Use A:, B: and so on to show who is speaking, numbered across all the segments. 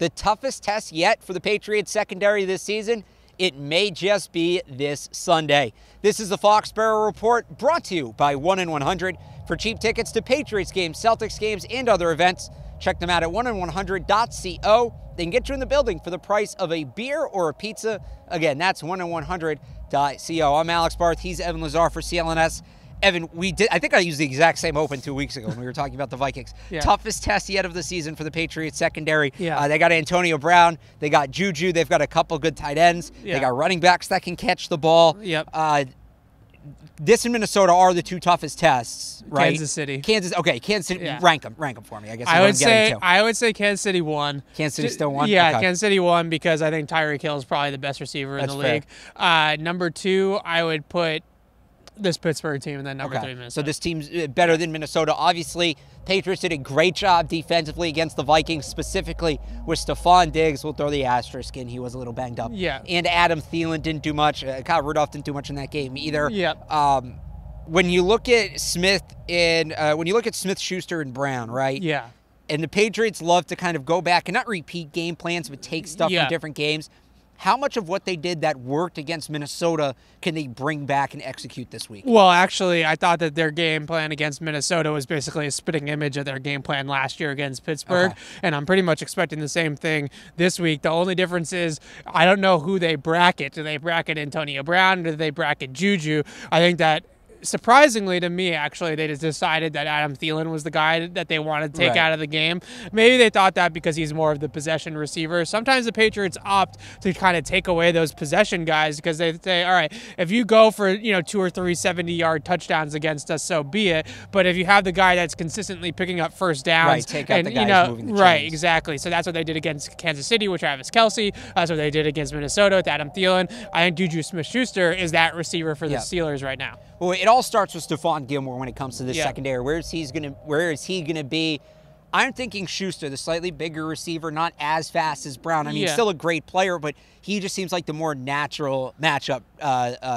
A: The toughest test yet for the Patriots secondary this season? It may just be this Sunday. This is the Foxborough Report, brought to you by 1-in-100. For cheap tickets to Patriots games, Celtics games, and other events, check them out at 1in100.co. They can get you in the building for the price of a beer or a pizza. Again, that's 1in100.co. I'm Alex Barth. He's Evan Lazar for CLNS. Evan, I think I used the exact same open 2 weeks ago when we were talking about the Vikings. Yeah. Toughest test yet of the season for the Patriots secondary. Yeah. They got Antonio Brown. They got Juju. They've got a couple good tight ends. Yeah. They got running backs that can catch the ball.
B: Yep.
A: This and Minnesota are the two toughest tests, right?
B: Kansas City.
A: Okay, Kansas City. Yeah. Rank them for me. I guess
B: I would say Kansas City won.
A: Kansas City still won?
B: Yeah,
A: okay.
B: Kansas City won because I think Tyreek Hill is probably the best receiver in the league. Number two, I would put this Pittsburgh team, and then number three, Minnesota.
A: So this team's better than Minnesota. Obviously, Patriots did a great job defensively against the Vikings, specifically with Stephon Diggs. We'll throw the asterisk in. He was a little banged up.
B: Yeah.
A: And Adam Thielen didn't do much. Kyle Rudolph didn't do much in that game either.
B: Yeah.
A: When you look at Smith-Schuster and Brown, right?
B: Yeah.
A: And the Patriots love to kind of go back and not repeat game plans, but take stuff from different games. How much of what they did that worked against Minnesota can they bring back and execute this week?
B: Well, actually, I thought that their game plan against Minnesota was basically a spitting image of their game plan last year against Pittsburgh, and I'm pretty much expecting the same thing this week. The only difference is I don't know who they bracket. Do they bracket Antonio Brown, or do they bracket Juju? I think that, surprisingly to me, actually, they just decided that Adam Thielen was the guy that they wanted to take out of the game. Maybe they thought that because he's more of the possession receiver. Sometimes the Patriots opt to kind of take away those possession guys because they say, all right, if you go for 2 or 3 70-yard touchdowns against us, so be it. But if you have the guy that's consistently picking up first downs,
A: take out the guy who's moving the chains.
B: Exactly. So that's what they did against Kansas City with Travis Kelce. That's what they did against Minnesota with Adam Thielen. I think JUJU SMITH-SCHUSTER is that receiver for the Steelers right now.
A: Well, it all starts with Stephon Gilmore when it comes to this secondary. Where is he gonna be? I'm thinking Schuster, the slightly bigger receiver, not as fast as Brown. I mean, he's still a great player, but he just seems like the more natural matchup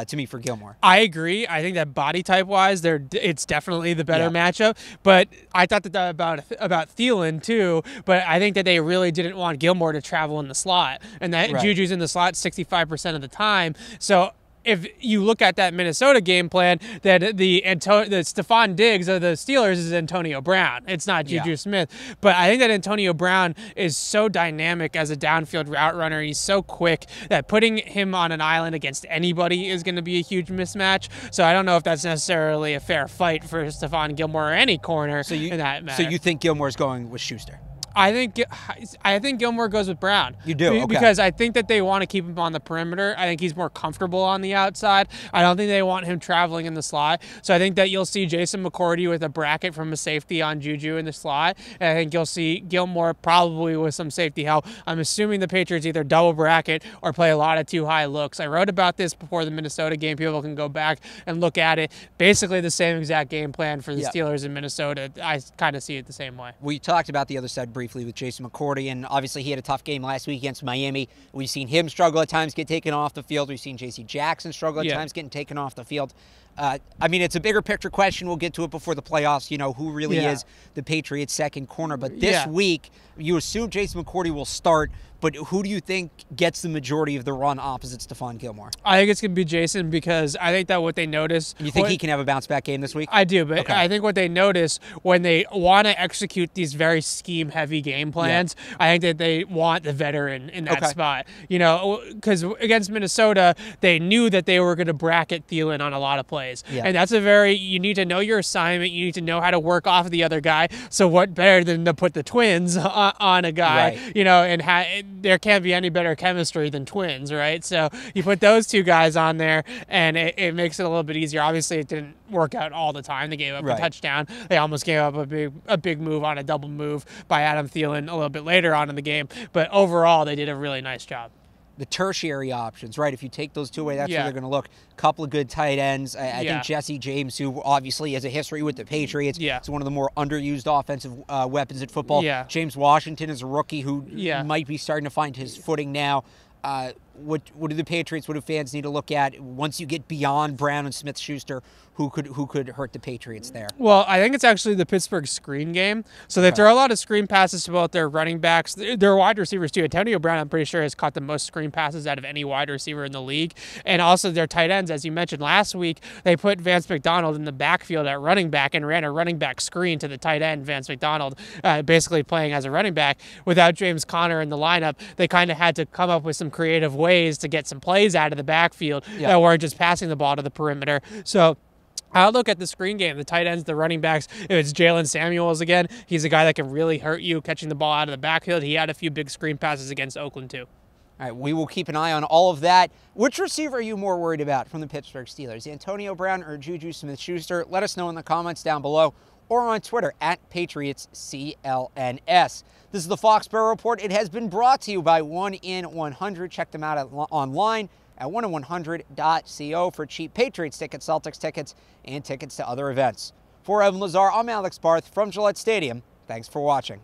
A: to me for Gilmore.
B: I agree. I think that body type-wise, it's definitely the better matchup. But I thought that about Thielen, too. But I think that they really didn't want Gilmore to travel in the slot. And that Juju's in the slot 65% of the time. So if you look at that Minnesota game plan, that the Stephon Diggs of the Steelers is Antonio Brown. It's not JUJU Smith. But I think that Antonio Brown is so dynamic as a downfield route runner. He's so quick that putting him on an island against anybody is going to be a huge mismatch. So I don't know if that's necessarily a fair fight for Stephon Gilmore or any corner in that matter.
A: So you think Gilmore's going with Schuster?
B: I think Gilmore goes with Brown.
A: You do? Okay.
B: Because I think that they want to keep him on the perimeter. I think he's more comfortable on the outside. I don't think they want him traveling in the slot. So I think that you'll see Jason McCourty with a bracket from a safety on Juju in the slot. And I think you'll see Gilmore probably with some safety help. I'm assuming the Patriots either double bracket or play a lot of too high looks. I wrote about this before the Minnesota game. People can go back and look at it. Basically the same exact game plan for the Steelers in Minnesota. I kind of see it the same way.
A: We talked about the other side briefly with Jason McCourty, and obviously he had a tough game last week against Miami. We've seen him struggle at times, get taken off the field. We've seen J.C. Jackson struggle at times, getting taken off the field. I mean, it's a bigger picture question. We'll get to it before the playoffs, who really is the Patriots' second corner. But this week, you assume Jason McCourty will start, but who do you think gets the majority of the run opposite Stephon Gilmore?
B: I think it's going to be Jason because I think that what they notice...
A: You think he can have a bounce-back game this week?
B: I do, but I think what they notice when they want to execute these very scheme-heavy game plans, I think that they want the veteran in that spot. Because against Minnesota, they knew that they were going to bracket Thielen on a lot of plays. And that's you need to know your assignment. You need to know how to work off of the other guy. So what better than to put the twins on a guy, and there can't be any better chemistry than twins, right? So you put those two guys on there, and it makes it a little bit easier. Obviously, it didn't work out all the time. They gave up a touchdown. They almost gave up a big move on a double move by Adam Thielen a little bit later on in the game. But overall, they did a really nice job.
A: The tertiary options, right? If you take those two away, that's where they're going to look. Couple of good tight ends. I think Jesse James, who obviously has a history with the Patriots, is one of the more underused offensive weapons in football. James Washington is a rookie who might be starting to find his footing now. What do the Patriots, what do fans need to look at once you get beyond Brown and Smith-Schuster? who could hurt the Patriots there?
B: Well, I think it's actually the Pittsburgh screen game. So they throw a lot of screen passes to both their running backs, their wide receivers too. Antonio Brown, I'm pretty sure, has caught the most screen passes out of any wide receiver in the league. And also their tight ends, as you mentioned last week, they put Vance McDonald in the backfield at running back and ran a running back screen to the tight end, Vance McDonald, basically playing as a running back. Without James Conner in the lineup, they kind of had to come up with some creative ways to get some plays out of the backfield that weren't just passing the ball to the perimeter. So I'll look at the screen game, the tight ends, the running backs. If it's Jalen Samuels again, he's a guy that can really hurt you catching the ball out of the backfield. He had a few big screen passes against Oakland too.
A: All right, we will keep an eye on all of that. Which receiver are you more worried about from the Pittsburgh Steelers, Antonio Brown or JUJU Smith-Schuster? Let us know in the comments down below or on Twitter at PatriotsCLNS. This is the Foxborough Report. It has been brought to you by 1in100. Check them out online at 1in100.co for cheap Patriots tickets, Celtics tickets, and tickets to other events. For Evan Lazar, I'm Alex Barth from Gillette Stadium. Thanks for watching.